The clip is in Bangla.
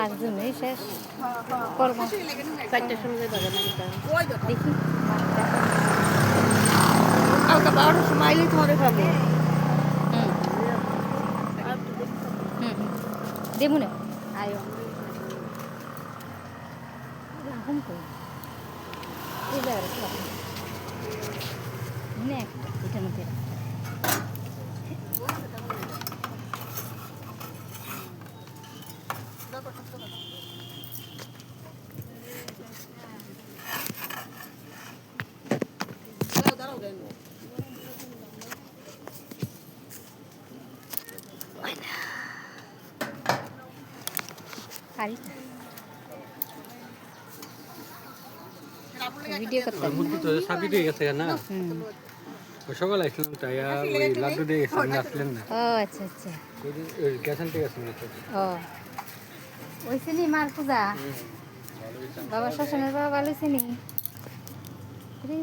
5 জনই শেষ করবো 4টার সময় যাবে না দেখি কালকে 12টার সময় আইলেই তোমাদের পাবো হুম দেবো না আয়ো রাখুন কই এই জায়গাটা রাখুন না একটা এটার মধ্যে রাখুন। পারি ভিডিও করতে মুরগি তো সাবি দিয়ে গেছে না হুম ওই সকালে আসলাম তাই ওই লাড্ডু দিয়ে গেছে আপনি আসলেন না ও আচ্ছা আচ্ছা ওই গেছেন ঠিক আছে ও ওই চিনি মার পূজা বাবা শ্মশানের বাবা ভালো চিনি